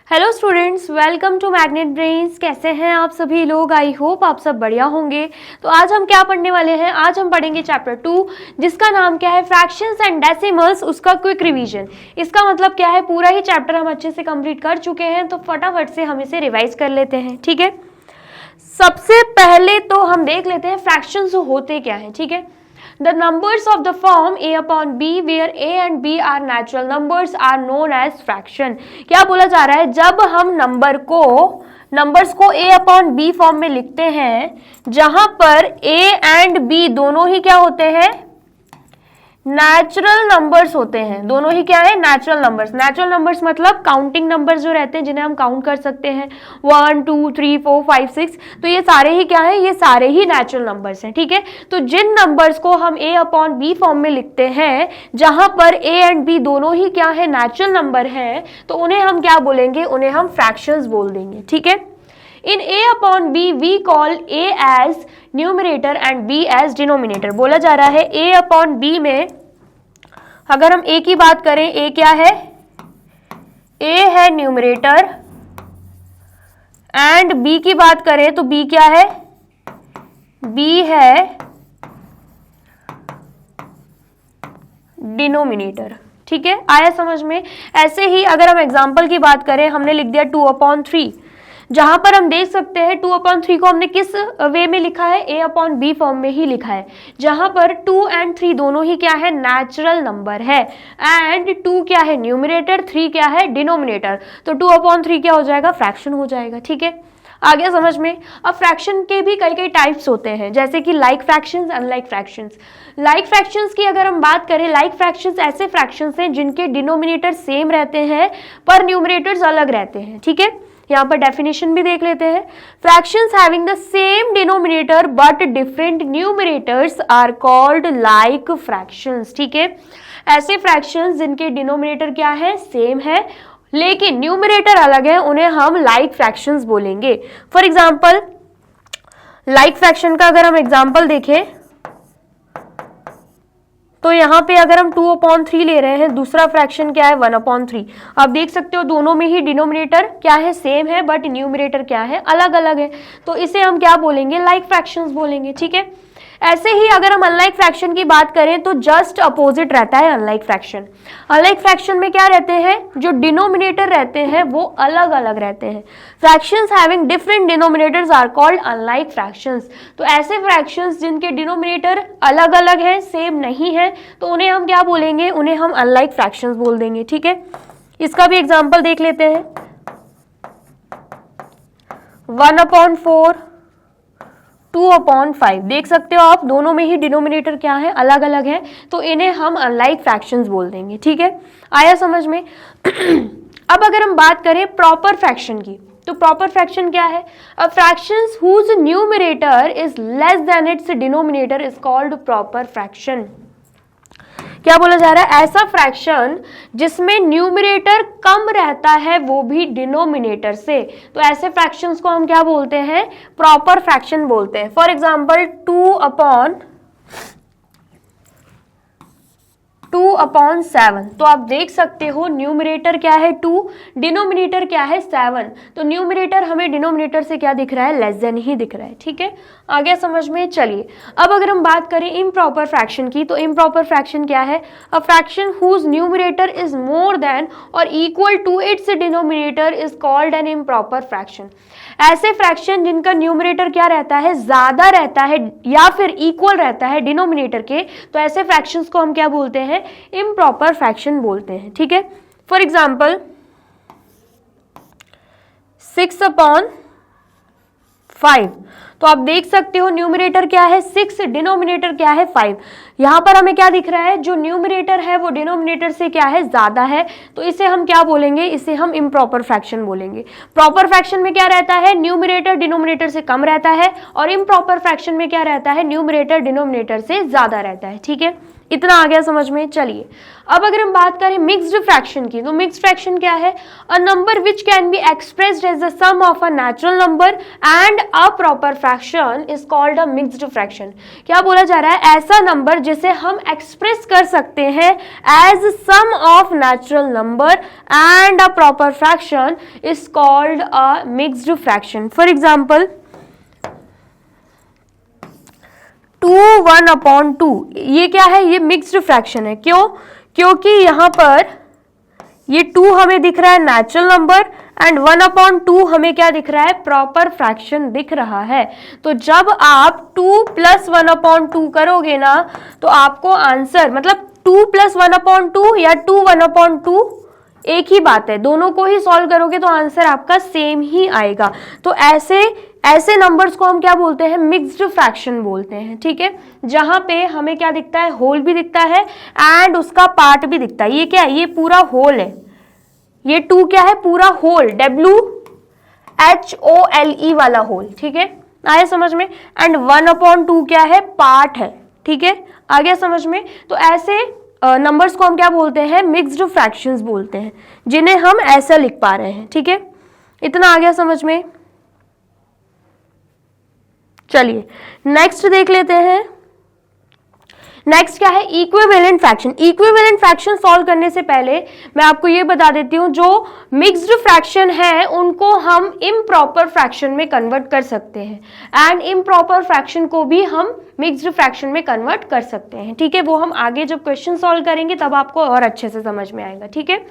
Hello students, welcome to Magnet Brains. कैसे हैं आप सभी लोग? आई होप आप सब बढ़िया होंगे। तो आज हम क्या पढ़ने वाले हैं? आज हम पढ़ेंगे चैप्टर 2 जिसका नाम क्या है? Fractions and decimals. उसका क्विक रिवीजन। इसका मतलब क्या है? पूरा ही चैप्टर हम अच्छे से कंप्लीट कर चुके हैं, तो फटाफट से हम इसे रिवाइज कर लेते हैं। ठीक है, सबसे पहले तो हम देख लेते हैं फ्रैक्शंस होते क्या है। ठीक है, The numbers of the form a upon b where a and b are natural numbers are known as fraction। क्या बोला जा रहा है? जब हम नंबर्स को a upon b फॉर्म में लिखते हैं, जहां पर a and b दोनों ही क्या होते हैं? नेचुरल नंबर्स होते हैं। दोनों ही क्या है? Natural numbers. नेचुरल नंबर्स मतलब काउंटिंग नंबर्स जो रहते हैं, जिन्हें हम काउंट कर सकते हैं 1 2 3 4 5 6। तो ये सारे ही क्या है? ये सारे ही नेचुरल नंबर्स हैं। ठीक है, तो जिन नंबर्स को हम a अपॉन b फॉर्म में लिखते हैं, जहां पर a एंड b दोनों ही क्या है? नेचुरल नंबर हैं, तो उन्हें हम क्या बोलेंगे? उन्हें हम फ्रैक्शंस बोल देंगे। ठीक है, In a upon b we call a as numerator and b as denominator। बोला जा रहा है a upon b में अगर हम a की बात करें, a क्या है? a है न्यूमरेटर, एंड b की बात करें तो b क्या है? b है डिनोमिनेटर। ठीक है, आया समझ में? ऐसे ही अगर हम एग्जांपल की बात करें, हमने लिख दिया 2/3, जहां पर हम देख सकते हैं 2/3 को हमने किस वे में लिखा है? a अपॉन b फॉर्म में ही लिखा है, जहां पर 2 एंड 3 दोनों ही क्या है? नेचुरल नंबर है, एंड 2 क्या है? न्यूमरेटर, 3 क्या है? डिनोमिनेटर। तो 2/3 क्या हो जाएगा? फ्रैक्शन हो जाएगा। ठीक है, आ गया समझ में? अब फ्रैक्शन के भी कई टाइप्स होते हैं, जैसे कि like fractions, unlike fractions. Like fractions की अगर हम बात करें, लाइक फ्रैक्शंस ऐसे फ्रैक्शंस हैं जिनके डिनोमिनेटर सेम रहते हैं पर न्यूमरेटर्स अलग रहते हैं। ठीक है, यहाँ पर डेफिनेशन भी देख लेते हैं। Fractions having the same denominator but different numerators are called like fractions. ठीक है, ऐसे फ्रैक्शंस जिनके डिनोमिनेटर क्या है? सेम है, लेकिन न्यूमरेटर अलग है, उन्हें हम लाइक फ्रैक्शंस बोलेंगे। फॉर एग्जाम्पल, लाइक फ्रैक्शन का अगर हम एग्जाम्पल देखें तो यहाँ पे अगर हम 2/3 ले रहे हैं, दूसरा फ्रैक्शन क्या है? 1/3। आप देख सकते हो दोनों में ही डिनोमिनेटर क्या है? सेम है, बट न्यूमरेटर क्या है? अलग अलग है, तो इसे हम क्या बोलेंगे? लाइक फ्रैक्शंस बोलेंगे। ठीक है, ऐसे ही अगर हम अनलाइक फ्रैक्शन की बात करें तो जस्ट अपोजिट रहता है अनलाइक फ्रैक्शन। अनलाइक फ्रैक्शन में क्या रहते हैं? जो डिनोमिनेटर रहते हैं वो अलग अलग रहते हैं। Fractions having different denominators are called unlike fractions. तो ऐसे फ्रैक्शंस जिनके डिनोमिनेटर अलग अलग है, सेम नहीं है, तो उन्हें हम क्या बोलेंगे? उन्हें हम अनलाइक फ्रैक्शंस बोल देंगे। ठीक है, इसका भी एग्जाम्पल देख लेते हैं। 1/4, 2/5। देख सकते हो आप, दोनों में ही डिनोमिनेटर क्या है? अलग अलग है, तो इन्हें हम अनलाइक फ्रैक्शंस बोल देंगे। ठीक है, आया समझ में? अब अगर हम बात करें प्रॉपर फ्रैक्शन की, तो प्रॉपर फ्रैक्शन क्या है? A fractions whose numerator is less than its denominator is called proper fraction. क्या बोला जा रहा है? ऐसा फ्रैक्शन जिसमें न्यूमरेटर कम रहता है, वो भी डिनोमिनेटर से, तो ऐसे फ्रैक्शंस को हम क्या बोलते हैं? प्रॉपर फ्रैक्शन बोलते हैं। For example 2/7। तो आप देख सकते हो न्यूमरेटर क्या है? 2, डिनोमिनेटर क्या है? 7। तो न्यूमरेटर हमें डिनोमिनेटर से क्या दिख रहा है? लेस देन ही दिख रहा है। ठीक है, आ गया समझ में? चलिए, अब अगर हम बात करें इम्प्रॉपर फ्रैक्शन की, तो इम्प्रॉपर फ्रैक्शन क्या है? A fraction whose numerator is more than और equal to its denominator is called an improper fraction. ऐसे फ्रैक्शन जिनका न्यूमरेटर क्या रहता है? ज्यादा रहता है या फिर इक्वल रहता है डिनोमिनेटर के, तो ऐसे फ्रैक्शंस को हम क्या बोलते हैं? इम्प्रॉपर फ्रैक्शन बोलते हैं। ठीक है, फॉर एग्जाम्पल 6/5। तो आप देख सकते हो न्यूमरेटर क्या है? 6, डिनोमिनेटर क्या है? 5। यहां पर हमें क्या दिख रहा है? जो न्यूमरेटर है वो डिनोमिनेटर से क्या है? ज्यादा है, तो इसे हम क्या बोलेंगे? इसे हम इम्प्रॉपर फ्रैक्शन बोलेंगे। प्रॉपर फ्रैक्शन में क्या रहता है? न्यूमरेटर डिनोमिनेटर से कम रहता है, और इम्प्रॉपर फ्रैक्शन में क्या रहता है? न्यूमरेटर डिनोमिनेटर से ज्यादा रहता है। ठीक है, इतना आ गया समझ में। चलिए अब अगर हम बात करें मिक्स्ड फ्रैक्शन की, तो मिक्स्ड फ्रैक्शन क्या है? A number which can be expressed as the sum of a natural number and a proper fraction is called a mixed fraction. क्या बोला जा रहा है? ऐसा नंबर जिसे हम एक्सप्रेस कर सकते हैं as sum of natural number and a proper fraction is called a mixed fraction. For example 2 1/2, ये क्या है? ये मिक्स्ड फ्रैक्शन है। क्यों? क्योंकि यहां पर ये 2 हमें दिख रहा है नेचुरल नंबर एंड 1/2 हमें क्या दिख रहा है? प्रॉपर फ्रैक्शन दिख रहा है। तो जब आप 2 + 1/2 करोगे ना, तो आपको आंसर मतलब 2 + 1/2 या 2 1/2 एक ही बात है, दोनों को ही सॉल्व करोगे तो आंसर आपका सेम ही आएगा। तो ऐसे नंबर्स को हम क्या बोलते हैं? मिक्स्ड फ्रैक्शन बोलते हैं। ठीक है, जहां पे हमें क्या दिखता है? होल भी दिखता है एंड उसका पार्ट भी दिखता है। ये क्या है? ये पूरा होल है। ये 2 क्या है? पूरा होल, WHOLE वाला होल। ठीक है, आया समझ में? एंड 1/2 क्या है? पार्ट है। ठीक है, आ गया समझ में? तो ऐसे नंबर्स को हम क्या बोलते हैं? मिक्स्ड फ्रैक्शंस बोलते हैं, जिन्हें हम ऐसा लिख पा रहे हैं। ठीक है, इतना आ गया समझ में। चलिए नेक्स्ट देख लेते हैं। नेक्स्ट क्या है? Equivalent fraction. Equivalent fraction solve करने से पहले मैं आपको ये बता देती हूं, जो मिक्स्ड फ्रैक्शन है उनको हम इम्प्रॉपर फ्रैक्शन में कन्वर्ट कर सकते हैं एंड इम्प्रॉपर फ्रैक्शन को भी हम मिक्स्ड फ्रैक्शन में कन्वर्ट कर सकते हैं। ठीक है, वो हम आगे जब क्वेश्चन सॉल्व करेंगे तब आपको और अच्छे से समझ में आएगा। ठीक है,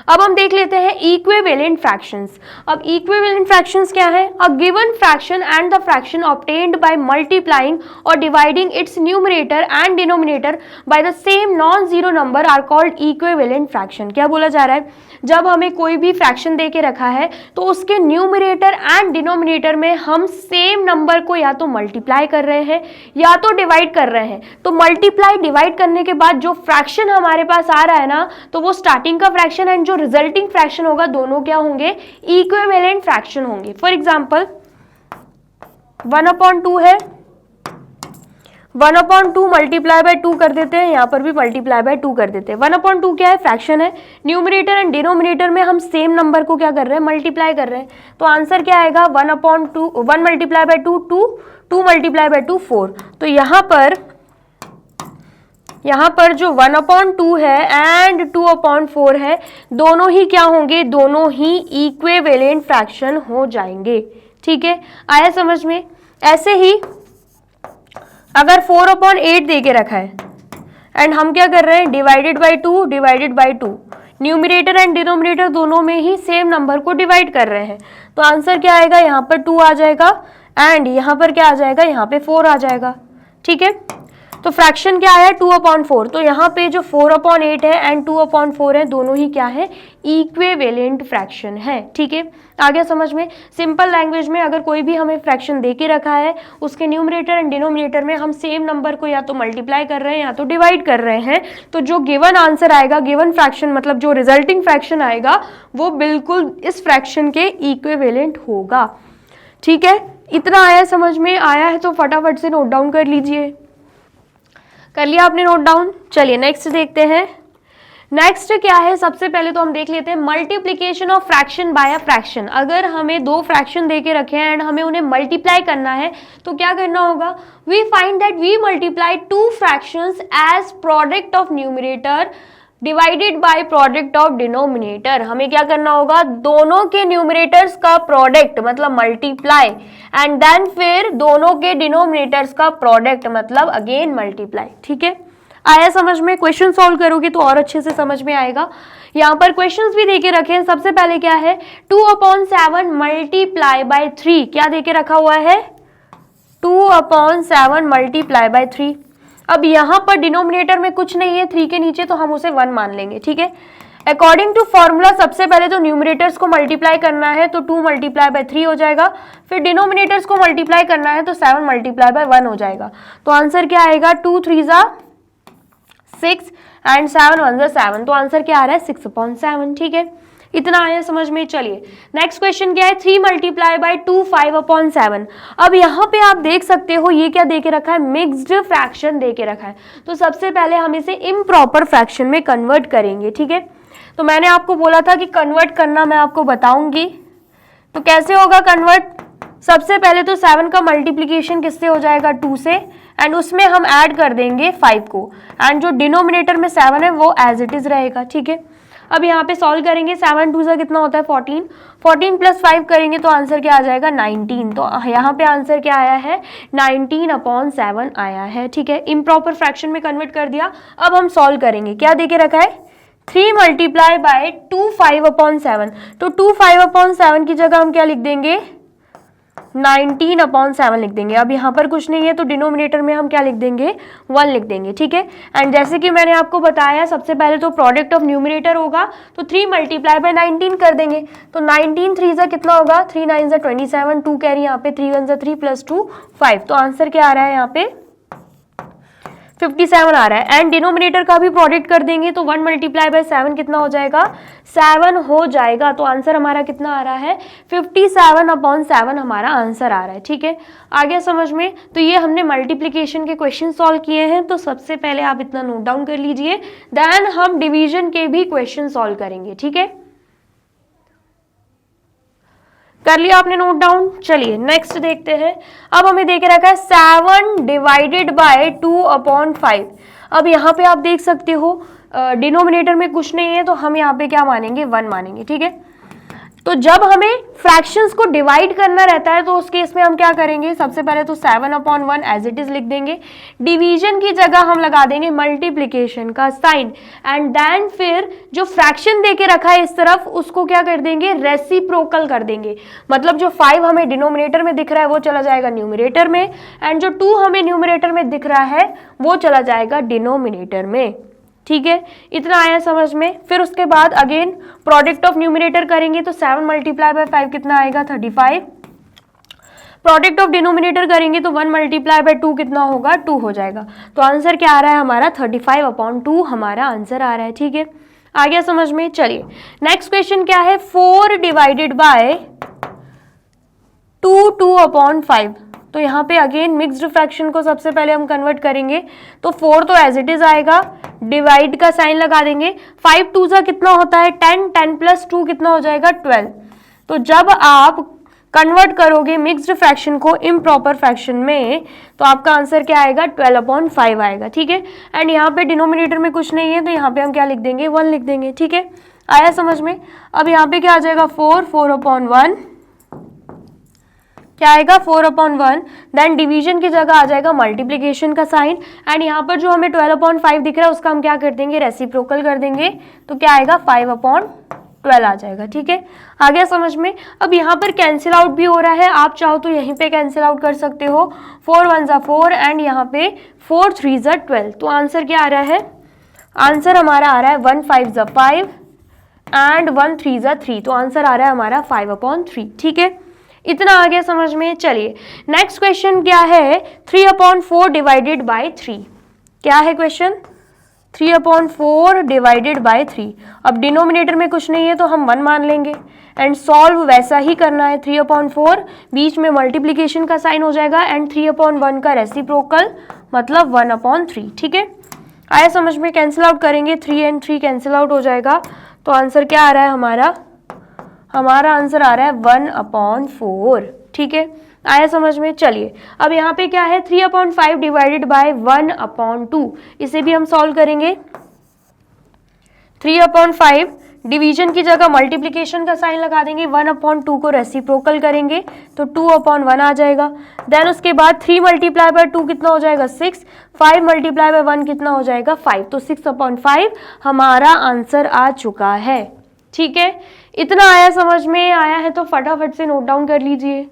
अब हम देख लेते हैं इक्विवेलेंट फ्रैक्शंस। अब इक्विवेलेंट फ्रैक्शंस क्या है? A given fraction and the fraction obtained by multiplying और dividing its numerator and denominator by the same non zero number are called equivalent fraction. क्या बोला जा रहा है? जब हमें कोई भी फ्रैक्शन दे के रखा है तो उसके न्यूमरेटर एंड डिनोमिनेटर में हम सेम नंबर को या तो मल्टीप्लाई कर रहे हैं या तो डिवाइड कर रहे हैं। तो मल्टीप्लाई डिवाइड करने के बाद जो फ्रैक्शन हमारे पास आ रहा है ना, तो वो स्टार्टिंग का फ्रैक्शन एंड जो रिजल्टिंग फ्रैक्शन होगा, दोनों क्या होंगे? इक्विवेलेंट फ्रैक्शन होंगे। फॉर एग्जांपल 1/2 है, 1/2 मल्टीप्लाई बाय 2 कर देते हैं, यहां पर भी मल्टीप्लाई बाय 2 कर देते हैं। 1/2 क्या है? फ्रैक्शन है। न्यूमरेटर एंड डिनोमिनेटर में हम सेम नंबर को क्या कर रहे हैं? मल्टीप्लाई कर रहे हैं। तो आंसर क्या आएगा? 1/2, 1 मल्टीप्लाई बाय 2 2, 2 मल्टीप्लाई बाय 2 4। तो यहां पर जो 1/2 है एंड 2/4 है, दोनों ही क्या होंगे? दोनों ही इक्विवेलेंट फ्रैक्शन हो जाएंगे। ठीक है, आया समझ में? ऐसे ही अगर 4/8 दे के रखा है एंड हम क्या कर रहे हैं? Divided by 2 divided by 2, numerator and denominator दोनों में ही सेम नंबर को डिवाइड कर रहे हैं। तो आंसर क्या आएगा? यहाँ पर 2 आ जाएगा एंड यहाँ पर क्या आ जाएगा? यहाँ पे 4 आ जाएगा। ठीक है, तो फ्रैक्शन क्या आया? 2/4। तो यहाँ पे जो 4/8 है एंड 2/4 है, दोनों ही क्या है? इक्विवेलेंट फ्रैक्शन है। ठीक है, आ गया समझ में? सिंपल लैंग्वेज में अगर कोई भी हमें फ्रैक्शन दे के रखा है, उसके न्यूमरेटर एंड डिनोमिनेटर में हम सेम नंबर को या तो मल्टीप्लाई कर रहे हैं या तो डिवाइड कर रहे हैं, तो जो गिवन आंसर आएगा, गिवन फ्रैक्शन मतलब जो रिजल्टिंग फ्रैक्शन आएगा, वो बिल्कुल इस फ्रैक्शन के इक्विवेलेंट होगा। ठीक है, इतना आया समझ में? आया है तो फटाफट से नोट डाउन कर लीजिए। कर लिया आपने नोट डाउन? चलिए नेक्स्ट देखते हैं। नेक्स्ट क्या है? सबसे पहले तो हम देख लेते हैं multiplication of fraction by a fraction. अगर हमें 2 फ्रैक्शन दे के रखे हैं एंड हमें उन्हें मल्टीप्लाई करना है तो क्या करना होगा? We find that we multiply 2 fractions as product of numerator divided by product of denominator. हमें क्या करना होगा? दोनों के न्यूमरेटर्स का प्रोडक्ट मतलब मल्टीप्लाई एंड देन फिर दोनों के डिनोमिनेटर्स का प्रोडक्ट मतलब अगेन मल्टीप्लाई। ठीक है, आया समझ में? क्वेश्चन सॉल्व करोगे तो और अच्छे से समझ में आएगा। यहाँ पर क्वेश्चंस भी देके रखे हैं। सबसे पहले क्या है? 2/7 मल्टीप्लाई बाय 3। क्या देके रखा हुआ है? 2/7 मल्टीप्लाई बाय 3। अब यहां पर डिनोमिनेटर में कुछ नहीं है 3 के नीचे, तो हम उसे 1 मान लेंगे। ठीक है, अकॉर्डिंग टू फॉर्मूला सबसे पहले तो न्यूमरेटर्स को मल्टीप्लाई करना है, तो 2 मल्टीप्लाई बाय 3 हो जाएगा। फिर डिनोमिनेटर्स को मल्टीप्लाई करना है तो 7 मल्टीप्लाई बाय 1 हो जाएगा। तो आंसर क्या आएगा? 2 3 6 एंड 7 1 7। तो आंसर क्या आ रहा है? 6/7। ठीक है, इतना आया समझ में। चलिए नेक्स्ट क्वेश्चन क्या है, 3 मल्टीप्लाई बाय 2 5/7। अब यहाँ पे आप देख सकते हो ये क्या दे के रखा है, मिक्स्ड फ्रैक्शन दे के रखा है। तो सबसे पहले हम इसे इम्प्रॉपर फ्रैक्शन में कन्वर्ट करेंगे, ठीक है। तो मैंने आपको बोला था कि कन्वर्ट करना मैं आपको बताऊंगी, तो कैसे होगा कन्वर्ट। सबसे पहले तो 7 का मल्टीप्लीकेशन किससे हो जाएगा, 2 से, एंड उसमें हम ऐड कर देंगे 5 को, एंड जो डिनोमिनेटर में 7 है वो एज इट इज रहेगा, ठीक है। अब यहाँ पे सॉल्व करेंगे, 7 2 से कितना होता है 14, 14 प्लस 5 करेंगे तो आंसर क्या आ जाएगा 19। तो यहाँ पे आंसर क्या आया है 19/7 आया है, ठीक है। इम्प्रॉपर फ्रैक्शन में कन्वर्ट कर दिया। अब हम सॉल्व करेंगे, क्या देके रखा है 3 मल्टीप्लाई बाय 2 5/7। तो 2 5/7 की जगह हम क्या लिख देंगे 19/7 लिख देंगे। अब यहाँ पर कुछ नहीं है तो डिनोमिनेटर में हम क्या लिख देंगे 1 लिख देंगे, ठीक है। एंड जैसे कि मैंने आपको बताया सबसे पहले तो प्रोडक्ट ऑफ न्यूमरेटर होगा, तो 3 मल्टीप्लाई बाय 19 कर देंगे। तो 19 3 से कितना होगा 3 9 से 27, 2 कैरी यहाँ पे 3 1 से 3 प्लस 2 5। तो आंसर क्या आ रहा है यहाँ पे 57 आ रहा है। एंड डिनोमिनेटर का भी प्रोडक्ट कर देंगे तो 1 मल्टीप्लाई बाय 7 कितना हो जाएगा 7 हो जाएगा। तो आंसर हमारा कितना आ रहा है 57/7 हमारा आंसर आ रहा है, ठीक है। आ गया समझ में। तो ये हमने मल्टीप्लिकेशन के क्वेश्चन सॉल्व किए हैं। तो सबसे पहले आप इतना नोट डाउन कर लीजिए, देन हम डिवीजन के भी क्वेश्चन सॉल्व करेंगे, ठीक है। कर लिया आपने नोट डाउन। चलिए नेक्स्ट देखते हैं। अब हमें देख रखा है 7 डिवाइडेड बाय 2/5। अब यहाँ पे आप देख सकते हो डिनोमिनेटर में कुछ नहीं है तो हम यहाँ पे क्या मानेंगे 1 मानेंगे, ठीक है। तो जब हमें फ्रैक्शंस को डिवाइड करना रहता है तो उस केस में हम क्या करेंगे, सबसे पहले तो 7/1 एज इट इज लिख देंगे। डिवीजन की जगह हम लगा देंगे मल्टीप्लिकेशन का साइन, एंड देन फिर जो फ्रैक्शन देके रखा है इस तरफ उसको क्या कर देंगे रेसिप्रोकल कर देंगे। मतलब जो 5 हमें डिनोमिनेटर में दिख रहा है वो चला जाएगा न्यूमरेटर में, एंड जो 2 हमें न्यूमरेटर में दिख रहा है वो चला जाएगा डिनोमिनेटर में, ठीक है। इतना आया समझ में। फिर उसके बाद अगेन प्रोडक्ट ऑफ न्यूमरेटर करेंगे तो 7 मल्टीप्लाई बाय 5 कितना आएगा 35। प्रोडक्ट ऑफ डिनोमिनेटर करेंगे तो 1 मल्टीप्लाई बाय 2 कितना होगा 2 हो जाएगा। तो आंसर क्या आ रहा है हमारा 35/2 हमारा आंसर आ रहा है, ठीक है। आ गया समझ में। चलिए नेक्स्ट क्वेश्चन क्या है 4 डिवाइडेड बाय 2/5। तो यहाँ पे अगेन मिक्स्ड फ्रैक्शन को सबसे पहले हम कन्वर्ट करेंगे तो 4 तो एज इट इज आएगा, डिवाइड का साइन लगा देंगे। 5 2 सा कितना होता है 10, 10 प्लस 2 कितना हो जाएगा 12। तो जब आप कन्वर्ट करोगे मिक्स्ड फ्रैक्शन को इम्प्रॉपर फ्रैक्शन में तो आपका आंसर क्या आएगा 12/5 आएगा, ठीक है। एंड यहाँ पे डिनोमिनेटर में कुछ नहीं है तो यहाँ पे हम क्या लिख देंगे 1 लिख देंगे, ठीक है। आया समझ में। अब यहाँ पे क्या आ जाएगा 4/1 क्या आएगा 4/1। देन डिवीजन की जगह आ जाएगा मल्टीप्लिकेशन का साइन, एंड यहाँ पर जो हमें 12/5 दिख रहा है उसका हम क्या कर देंगे रेसिप्रोकल कर देंगे। तो क्या आएगा 5/12 आ जाएगा, ठीक है। आ गया समझ में। अब यहाँ पर कैंसिल आउट भी हो रहा है, आप चाहो तो यहीं पे कैंसिल आउट कर सकते हो। 4 1 ज़ा 4 एंड यहाँ पे 4 3 ज़ा 12। तो आंसर क्या आ रहा है, आंसर हमारा आ रहा है 1 5 ज़ा 5 एंड 1 3 ज़ा 3। तो आंसर आ रहा है हमारा 5/3, ठीक है। इतना आ गया समझ में। चलिए नेक्स्ट क्वेश्चन क्या है 3/4 डिवाइडेड बाय 3। क्या है क्वेश्चन 3/4 डिवाइडेड बाय 3। अब डिनोमिनेटर में कुछ नहीं है तो हम 1 मान लेंगे, एंड सॉल्व वैसा ही करना है। 3/4 बीच में मल्टीप्लिकेशन का साइन हो जाएगा, एंड 3/1 का रेसिप्रोकल मतलब 1/3, ठीक है। आया समझ में। कैंसिल आउट करेंगे 3 एंड 3 कैंसिल आउट हो जाएगा। तो आंसर क्या आ रहा है हमारा आंसर आ रहा है 1/4, ठीक है। आया समझ में। चलिए अब यहाँ पे क्या है 3/5 डिवाइडेड बाय 1/2। इसे भी हम सॉल्व करेंगे। 3/5 डिवीजन की जगह मल्टीप्लिकेशन का साइन लगा देंगे, 1/2 को रेसिप्रोकल करेंगे तो 2/1 आ जाएगा। देन उसके बाद 3 मल्टीप्लाई बाय 2 कितना हो जाएगा 6, 5 मल्टीप्लाई बाय 1 कितना हो जाएगा 5। तो 6/5 हमारा आंसर आ चुका है, ठीक है। इतना आया समझ में। आया है तो फटाफट से नोट डाउन कर लीजिए।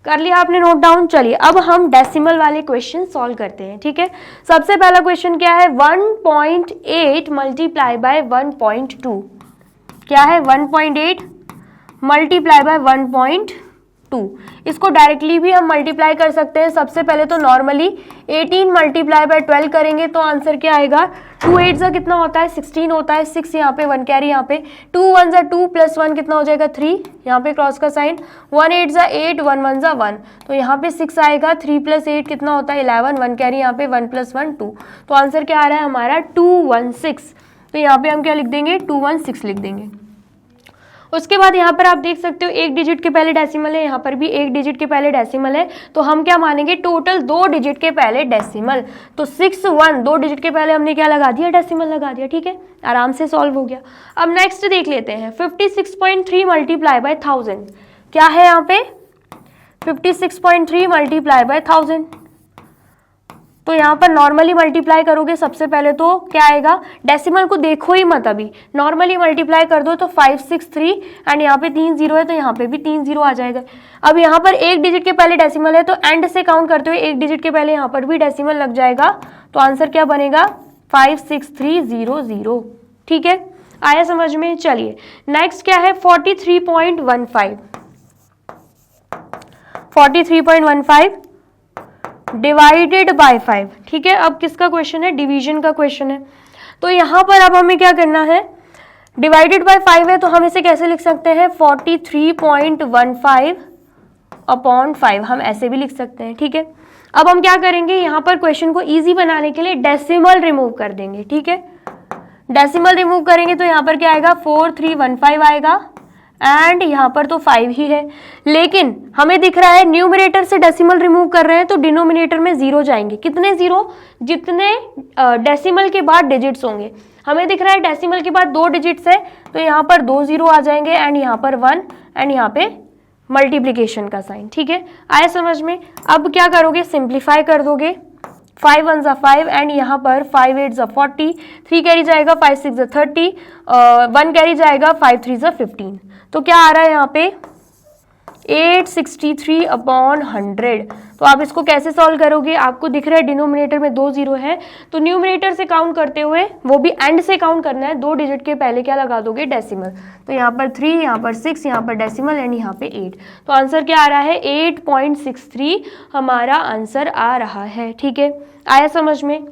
कर लिया आपने नोट डाउन। चलिए अब हम डेसिमल वाले क्वेश्चन सॉल्व करते हैं, ठीक है। सबसे पहला क्वेश्चन क्या है 1.8 मल्टीप्लाई बाय 1.2। क्या है 1.8 मल्टीप्लाई बाय 1.2। 2। इसको डायरेक्टली भी हम मल्टीप्लाई कर सकते हैं। सबसे पहले तो नॉर्मली 18 मल्टीप्लाई बाय 12 करेंगे तो आंसर क्या आएगा, 2 8 जा कितना होता है 16 होता है, 6 यहाँ पे 1 कैरी, यहाँ पे 2 1 जा 2 प्लस 1 कितना हो जाएगा 3, यहाँ पे क्रॉस का साइन, 1 8 जा 8 1 1 जा 1, तो यहाँ पे 6 आएगा, 3 प्लस 8 कितना होता है 11, 1 कैरी यहाँ पे 1 प्लस 1 2, तो आंसर क्या आ रहा है हमारा 216। तो यहाँ पे हम क्या लिख देंगे 216 लिख देंगे। उसके बाद यहाँ पर आप देख सकते हो एक डिजिट के पहले डेसिमल है, यहाँ पर भी एक डिजिट के पहले डेसिमल है, तो हम क्या मानेंगे टोटल 2 डिजिट के पहले डेसिमल, तो 6 1 2 डिजिट के पहले हमने क्या लगा दिया डेसिमल लगा दिया, ठीक है, आराम से सॉल्व हो गया। अब नेक्स्ट देख लेते हैं 56.3 मल्टीप्लाई बाय 1000, क्या है यहाँ पे 56.3 मल्टीप्लाई बाय 1000, तो यहाँ पर नॉर्मली मल्टीप्लाई करोगे सबसे पहले तो क्या आएगा, डेसिमल को देखो ही मत, अभी नॉर्मली मल्टीप्लाई कर दो तो 563 एंड यहाँ पे 3 0 है तो यहाँ पे भी 3 0 आ जाएगा। अब यहाँ पर एक डिजिट के पहले डेसिमल है तो एंड से काउंट करते हुए एक डिजिट के पहले यहाँ पर भी डेसिमल लग जाएगा, तो आंसर क्या बनेगा 56300, ठीक है, आया समझ में। चलिए नेक्स्ट क्या है 43.15 डिवाइडेड बाय 5, ठीक है। अब किसका क्वेश्चन है, डिवीजन का क्वेश्चन है, तो यहाँ पर अब हमें क्या करना है, डिवाइडेड बाय 5 है तो हम इसे कैसे लिख सकते हैं 43.15 अपॉन 5, हम ऐसे भी लिख सकते हैं, ठीक है। अब हम क्या करेंगे, यहाँ पर क्वेश्चन को इजी बनाने के लिए डेसिमल रिमूव कर देंगे, ठीक है, डेसिमल रिमूव करेंगे तो यहाँ पर क्या आएगा 4315 आएगा एंड यहाँ पर तो 5 ही है, लेकिन हमें दिख रहा है न्यूमरेटर से डेसिमल रिमूव कर रहे हैं तो डिनोमिनेटर में 0 जाएंगे, कितने 0, जितने डेसिमल के बाद डिजिट्स होंगे, हमें दिख रहा है डेसिमल के बाद 2 डिजिट्स है तो यहाँ पर 2 0 आ जाएंगे एंड यहाँ पर 1 एंड यहाँ पे मल्टीप्लीकेशन का साइन, ठीक है, आया समझ में। अब क्या करोगे, सिंप्लीफाई कर दोगे, 5 1 जा 5 एंड यहाँ पर 5 8 जा 40, 3 कैरी जाएगा 5 6 जा 30, 1 कैरी जाएगा 5 3 जा 15, तो क्या आ रहा है यहाँ पे 863 अपॉन 100। तो आप इसको कैसे सॉल्व करोगे, आपको दिख रहा है डिनोमिनेटर में 2 0 है तो न्यूमरेटर से काउंट करते हुए वो भी एंड से काउंट करना है, 2 डिजिट के पहले क्या लगा दोगे डेसिमल, तो यहाँ पर 3 यहाँ पर 6 यहाँ पर डेसिमल एंड यहाँ पे 8, तो आंसर क्या आ रहा है 8.63 हमारा आंसर आ रहा है, ठीक है, आया समझ में।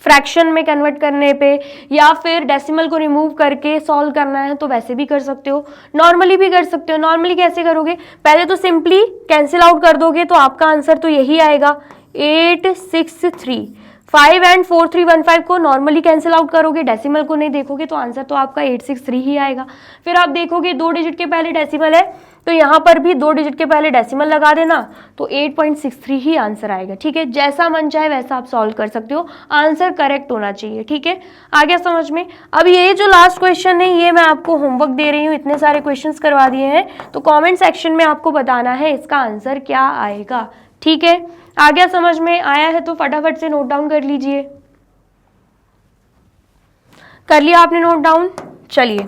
फ्रैक्शन में कन्वर्ट करने पे या फिर डेसिमल को रिमूव करके सॉल्व करना है तो वैसे भी कर सकते हो, नॉर्मली भी कर सकते हो। नॉर्मली कैसे करोगे, पहले तो सिंपली कैंसिल आउट कर दोगे तो आपका आंसर तो यही आएगा 863, 5 एंड 4315 को नॉर्मली कैंसिल आउट करोगे, डेसिमल को नहीं देखोगे तो आंसर तो आपका 863 ही आएगा। फिर आप देखोगे 2 डिजिट के पहले डेसिमल है तो यहाँ पर भी 2 डिजिट के पहले डेसिमल लगा देना तो 8.63 ही आंसर आएगा, ठीक है, जैसा मन चाहे वैसा आप सॉल्व कर सकते हो, आंसर करेक्ट होना चाहिए, ठीक है, आ गया समझ में। अब ये जो लास्ट क्वेश्चन है ये मैं आपको होमवर्क दे रही हूँ, इतने सारे क्वेश्चंस करवा दिए हैं तो कमेंट सेक्शन में आपको बताना है इसका आंसर क्या आएगा, ठीक है, आ गया समझ में। आया है तो फटाफट से नोट डाउन कर लीजिए, कर लिया आपने नोट डाउन। चलिए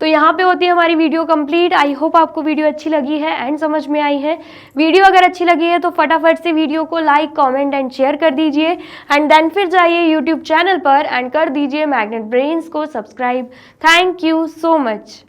तो यहाँ पे होती है हमारी वीडियो कंप्लीट। आई होप आपको वीडियो अच्छी लगी है एंड समझ में आई है। वीडियो अगर अच्छी लगी है तो फटाफट से वीडियो को लाइक कमेंट एंड शेयर कर दीजिए एंड देन फिर जाइए यूट्यूब चैनल पर एंड कर दीजिए मैग्नेट ब्रेन्स को subscribe. Thank you so much.